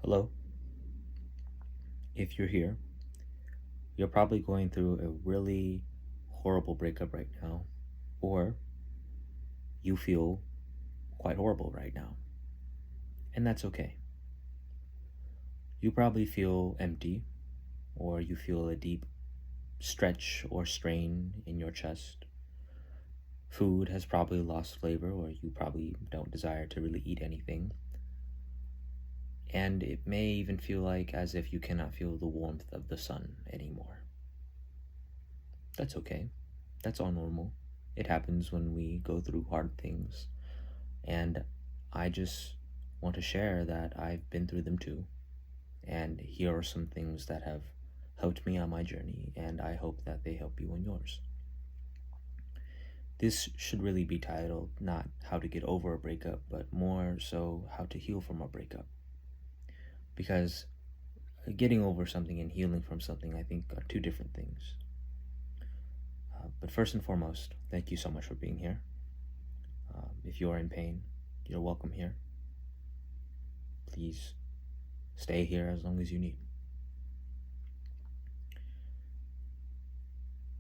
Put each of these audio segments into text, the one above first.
Hello. If you're here, you're probably going through a really horrible breakup right now, or you feel quite horrible right now, and that's okay. You probably feel empty, or you feel a deep stretch or strain in your chest. Food has probably lost flavor, or you probably don't desire to really eat anything. And it may even feel like as if you cannot feel the warmth of the sun anymore. That's okay. That's all normal. It happens when we go through hard things. And I just want to share that I've been through them too. And here are some things that have helped me on my journey, and I hope that they help you in yours. This should really be titled not how to get over a breakup, but more so how to heal from a breakup. Because getting over something and healing from something, I think, are two different things. But first and foremost, thank you so much for being here. If you are in pain, you're welcome here. Please stay here as long as you need.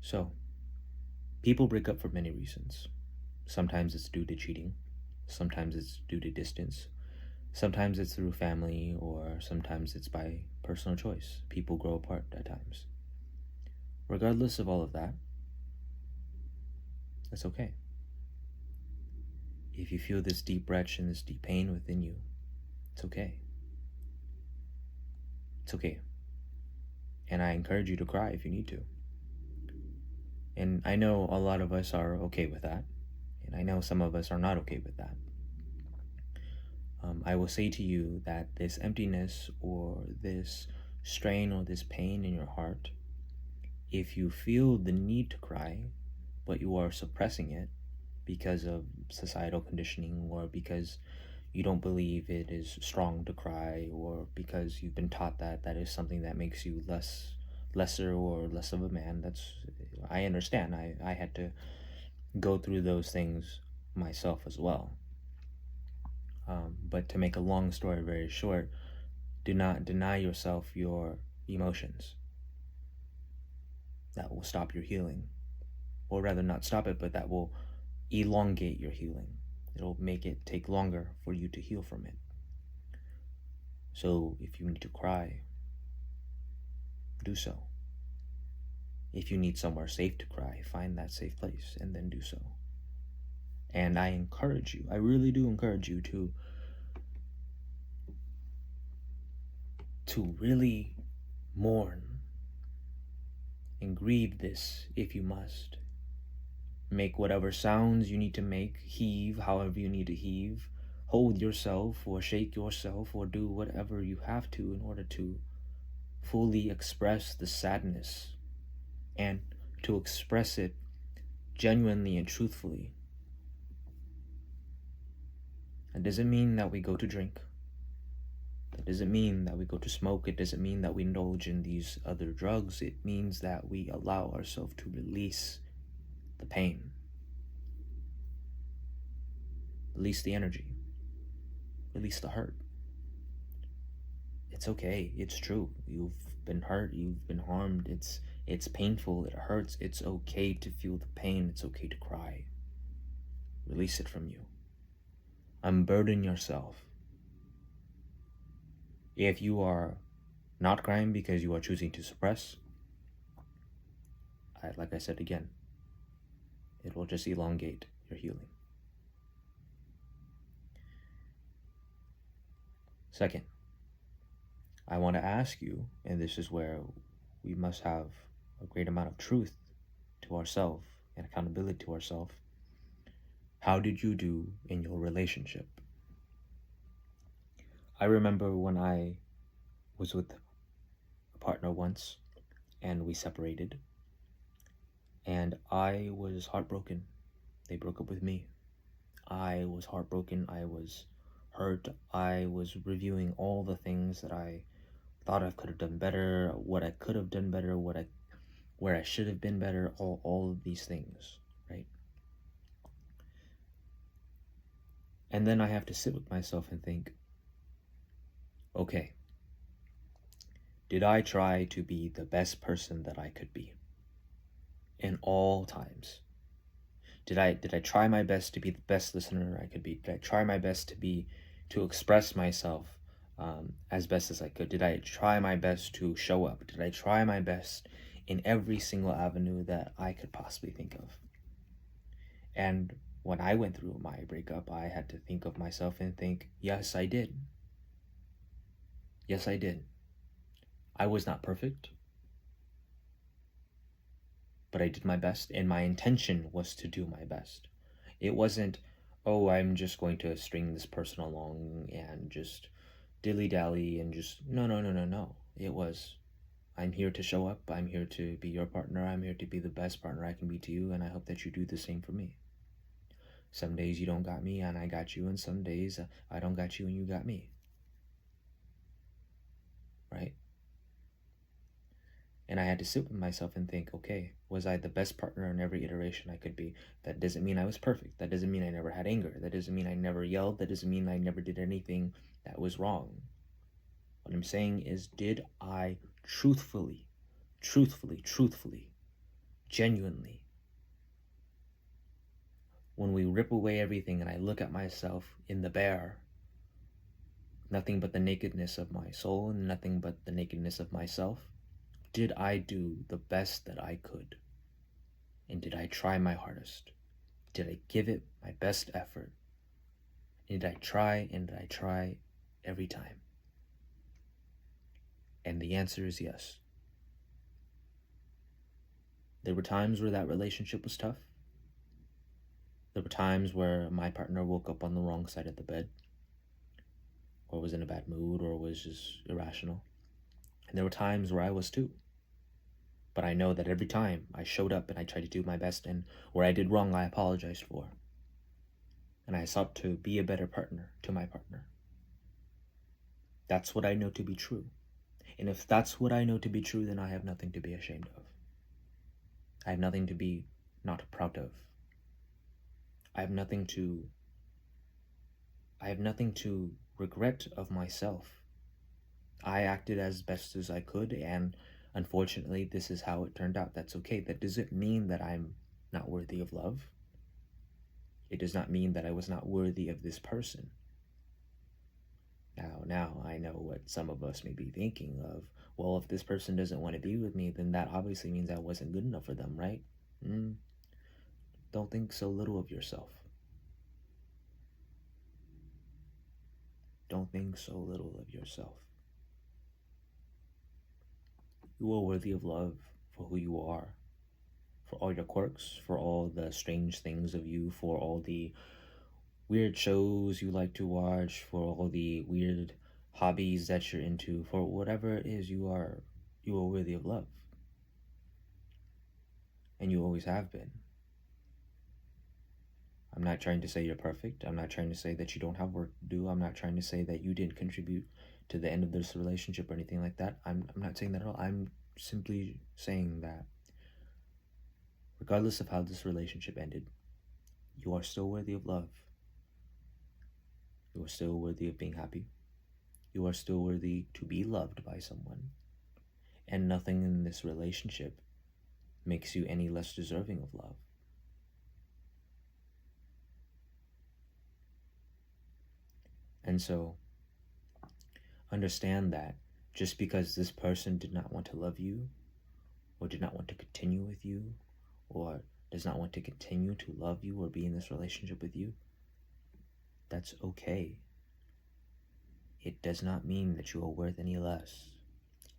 So, people break up for many reasons. Sometimes it's due to cheating, sometimes it's due to distance, sometimes it's through family, or sometimes it's by personal choice. People grow apart at times. Regardless of all of that, that's okay. If you feel this deep wrench and this deep pain within you, it's okay. It's okay. And I encourage you to cry if you need to. And I know a lot of us are okay with that, and I know some of us are not okay with that. I will say to you that this emptiness or this strain or this pain in your heart, if you feel the need to cry, but you are suppressing it because of societal conditioning, or because you don't believe it is strong to cry, or because you've been taught that that is something that makes you lesser or less of a man, I understand. I had to go through those things myself as well. But to make a long story very short, do not deny yourself your emotions. That will stop your healing. Or rather, not stop it, but that will elongate your healing. It'll make it take longer for you to heal from it. So if you need to cry, do so. If you need somewhere safe to cry, find that safe place and then do so. And I encourage you, I really do encourage you to really mourn and grieve this if you must. Make whatever sounds you need to make, heave however you need to heave, hold yourself or shake yourself or do whatever you have to in order to fully express the sadness, and to express it genuinely and truthfully. That doesn't mean that we go to drink. That doesn't mean that we go to smoke. It doesn't mean that we indulge in these other drugs. It means that we allow ourselves to release the pain, release the energy, release the hurt. It's okay. It's true. You've been hurt. You've been harmed. It's painful. It hurts. It's okay to feel the pain. It's okay to cry. Release it from you. Unburden yourself. If you are not crying because you are choosing to suppress, like I said again, it will just elongate your healing. Second, I want to ask you, and this is where we must have a great amount of truth to ourselves and accountability to ourselves. How did you do in your relationship? I remember when I was with a partner once and we separated, and I was heartbroken. They broke up with me. I was heartbroken. I was hurt. I was reviewing all the things that I thought I could have done better, what I could have done better, where I should have been better, all of these things, right? And then I have to sit with myself and think, okay, Did I try to be the best person that I could be in all times? Did I try my best to be the best listener I could be? Did I try my best to express myself as best as I could? Did I try my best to show up? Did I try my best in every single avenue that I could possibly think of? And when I went through my breakup, I had to think of myself and think, yes, I did. Yes, I did. I was not perfect, but I did my best, and my intention was to do my best. It wasn't, oh, I'm just going to string this person along and just dilly-dally and just, no, no, no, no, no. It was, I'm here to show up, I'm here to be your partner, I'm here to be the best partner I can be to you, and I hope that you do the same for me. Some days you don't got me and I got you, and some days I don't got you and you got me. Right? And I had to sit with myself and think, okay, was I the best partner in every iteration I could be? That doesn't mean I was perfect. That doesn't mean I never had anger. That doesn't mean I never yelled. That doesn't mean I never did anything that was wrong. What I'm saying is, did I truthfully, genuinely, when we rip away everything and I look at myself in the bare, nothing but the nakedness of my soul and nothing but the nakedness of myself, did I do the best that I could? And did I try my hardest? Did I give it my best effort? And did I try every time? And the answer is yes. There were times where that relationship was tough. There were times where my partner woke up on the wrong side of the bed, or was in a bad mood, or was just irrational. And there were times where I was too. But I know that every time I showed up and I tried to do my best, and where I did wrong, I apologized for. And I sought to be a better partner to my partner. That's what I know to be true. And if that's what I know to be true, then I have nothing to be ashamed of. I have nothing to be not proud of. I have nothing to regret of myself. I acted as best as I could, and unfortunately, this is how it turned out. That's okay. That doesn't mean that I'm not worthy of love. It does not mean that I was not worthy of this person. Now I know what some of us may be thinking of. Well, if this person doesn't want to be with me, then that obviously means I wasn't good enough for them, right? Don't think so little of yourself. Don't think so little of yourself. You are worthy of love for who you are, for all your quirks, for all the strange things of you, for all the weird shows you like to watch, for all the weird hobbies that you're into, for whatever it is, you are worthy of love. And you always have been. I'm not trying to say you're perfect. I'm not trying to say that you don't have work to do. I'm not trying to say that you didn't contribute to the end of this relationship or anything like that. I'm not saying that at all. I'm simply saying that regardless of how this relationship ended, you are still worthy of love. You are still worthy of being happy. You are still worthy to be loved by someone. And nothing in this relationship makes you any less deserving of love. And so, understand that just because this person did not want to love you, or did not want to continue with you, or does not want to continue to love you or be in this relationship with you, that's okay. It does not mean that you are worth any less.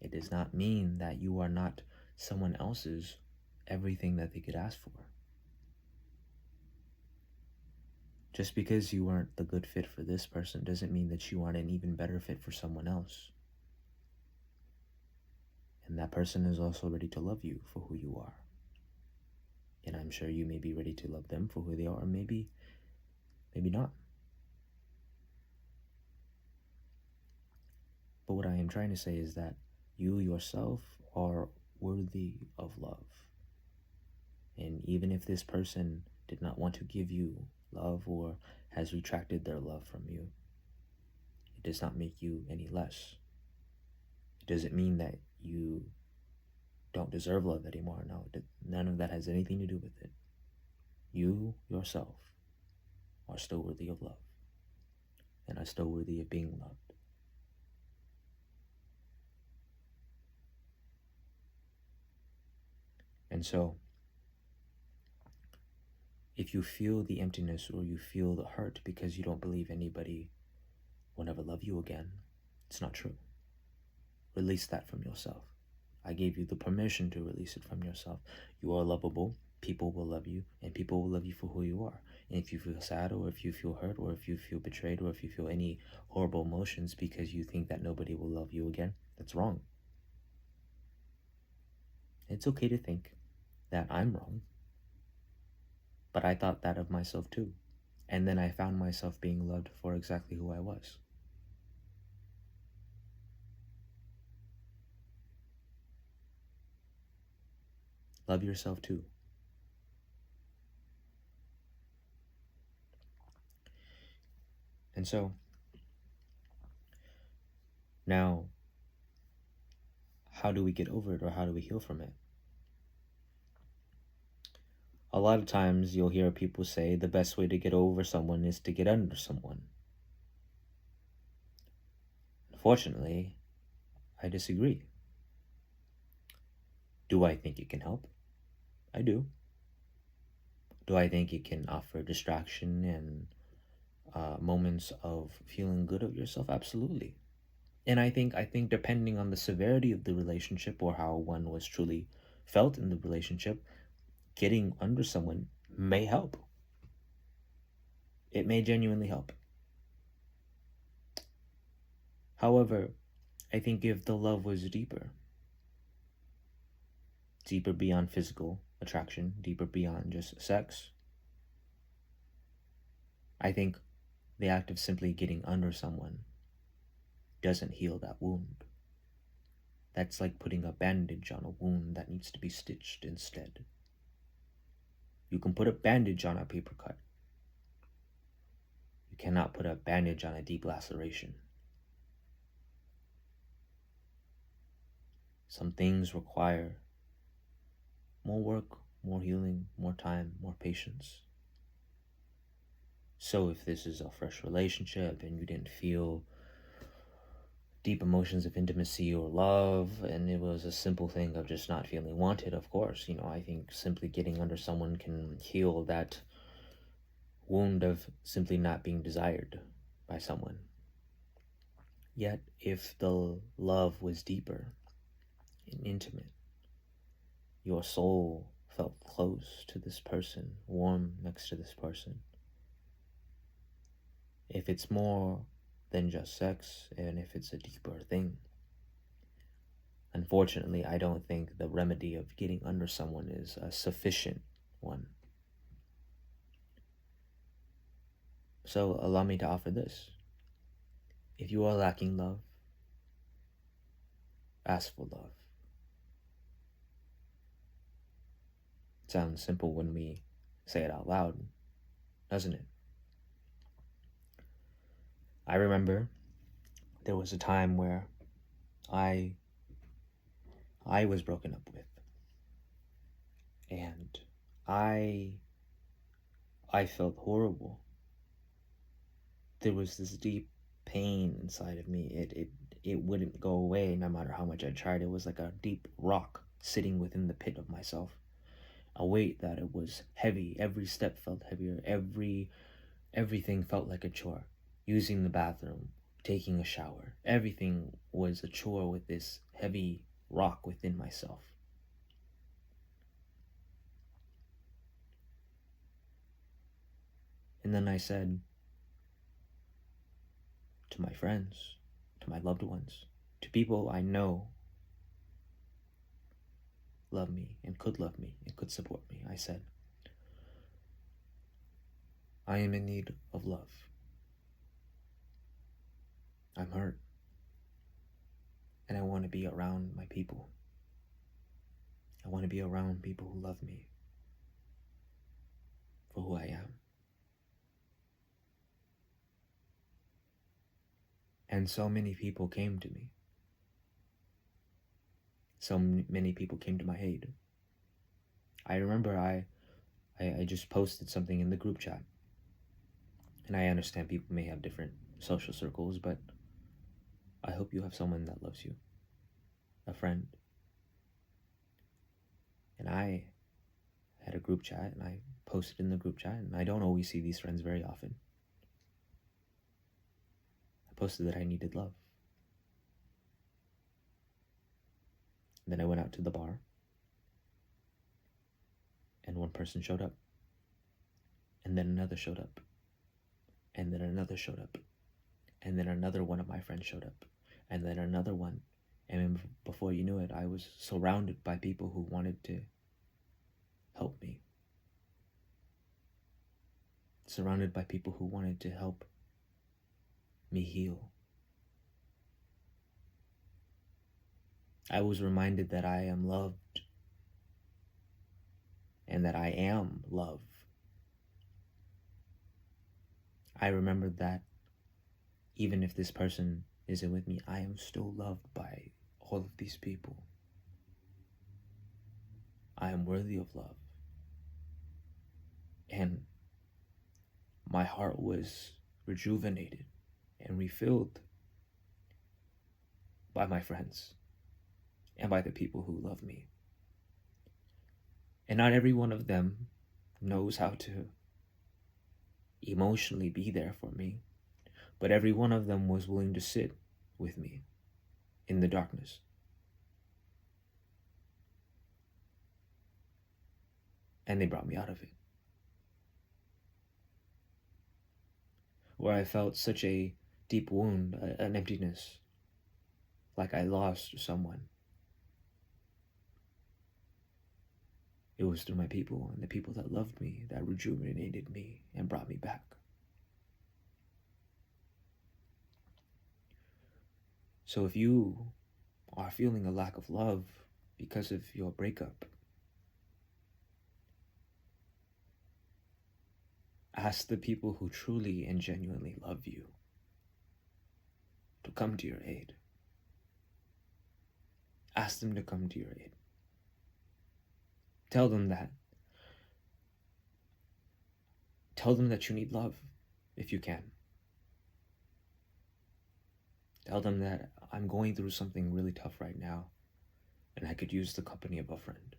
It does not mean that you are not someone else's everything that they could ask for. Just because you aren't the good fit for this person doesn't mean that you aren't an even better fit for someone else. And that person is also ready to love you for who you are. And I'm sure you may be ready to love them for who they are, or maybe not. But what I am trying to say is that you yourself are worthy of love. And even if this person did not want to give you love or has retracted their love from you, it does not make you any less. It Does it mean that you don't deserve love anymore? No, none of that has anything to do with it. You, yourself, are still worthy of love and are still worthy of being loved. And so, if you feel the emptiness or you feel the hurt because you don't believe anybody will never love you again, it's not true. Release that from yourself. I gave you the permission to release it from yourself. You are lovable. People will love you, and people will love you for who you are. And if you feel sad, or if you feel hurt, or if you feel betrayed, or if you feel any horrible emotions because you think that nobody will love you again, that's wrong. It's okay to think that I'm wrong, but I thought that of myself too. And then I found myself being loved for exactly who I was. Love yourself too. And so, now, how do we get over it, or how do we heal from it? A lot of times you'll hear people say the best way to get over someone is to get under someone. Unfortunately, I disagree. Do I think it can help? I do. Do I think it can offer distraction and moments of feeling good of yourself? Absolutely. And I think depending on the severity of the relationship or how one was truly felt in the relationship, getting under someone may help. It may genuinely help. However, I think if the love was deeper beyond physical attraction, deeper beyond just sex, I think the act of simply getting under someone doesn't heal that wound. That's like putting a bandage on a wound that needs to be stitched instead. You can put a bandage on a paper cut. You cannot put a bandage on a deep laceration. Some things require more work, more healing, more time, more patience. So if this is a fresh relationship and you didn't feel deep emotions of intimacy or love, and it was a simple thing of just not feeling wanted, of course, I think simply getting under someone can heal that wound of simply not being desired by someone. Yet, if the love was deeper and intimate, your soul felt close to this person, warm next to this person. If it's more than just sex, and if it's a deeper thing, unfortunately, I don't think the remedy of getting under someone is a sufficient one. So allow me to offer this. If you are lacking love, ask for love. It sounds simple when we say it out loud, doesn't it? I remember there was a time where I was broken up with, and I felt horrible. There was this deep pain inside of me. It wouldn't go away no matter how much I tried. It was like a deep rock sitting within the pit of myself. A weight that it was heavy. Every step felt heavier. Everything felt like a chore. Using the bathroom, taking a shower. Everything was a chore with this heavy rock within myself. And then I said to my friends, to my loved ones, to people I know love me and could love me and could support me, I said, I am in need of love. I'm hurt. And I want to be around my people. I want to be around people who love me for who I am. And so many people came to me. so many people came to my aid. I remember I just posted something in the group chat, and I understand people may have different social circles, but I hope you have someone that loves you, a friend. And I had a group chat, and I posted in the group chat, and I don't always see these friends very often. I posted that I needed love. And then I went out to the bar, and one person showed up, and then another showed up, and then another showed up, and then another one of my friends showed up, and then another one. And before you knew it, I was surrounded by people who wanted to help me. Surrounded by people who wanted to help me heal. I was reminded that I am loved and that I am love. I remembered that even if this person isn't with me, I am still loved by all of these people. I am worthy of love. And my heart was rejuvenated and refilled by my friends and by the people who love me. And not every one of them knows how to emotionally be there for me, but every one of them was willing to sit with me in the darkness. And they brought me out of it. Where I felt such a deep wound, an emptiness, like I lost someone. It was through my people and the people that loved me that rejuvenated me and brought me back. So if you are feeling a lack of love because of your breakup, ask the people who truly and genuinely love you to come to your aid. Ask them to come to your aid. Tell them that. Tell them that you need love if you can. Tell them that I'm going through something really tough right now and I could use the company of a friend.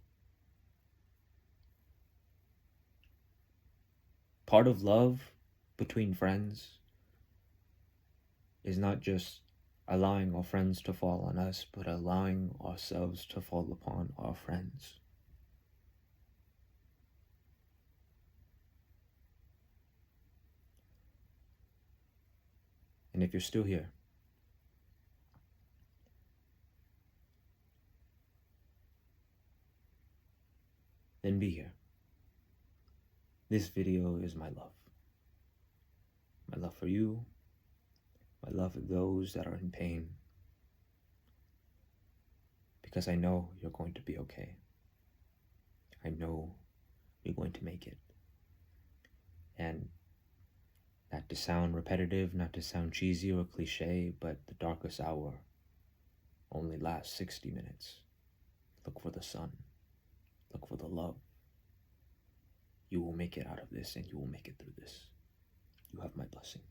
Part of love between friends is not just allowing our friends to fall on us, but allowing ourselves to fall upon our friends. And if you're still here, then be here. This video is my love. My love for you, my love for those that are in pain, because I know you're going to be okay. I know you're going to make it. And not to sound repetitive, not to sound cheesy or cliche, but the darkest hour only lasts 60 minutes. Look for the sun. Look for the love. You will make it out of this, and you will make it through this. You have my blessing.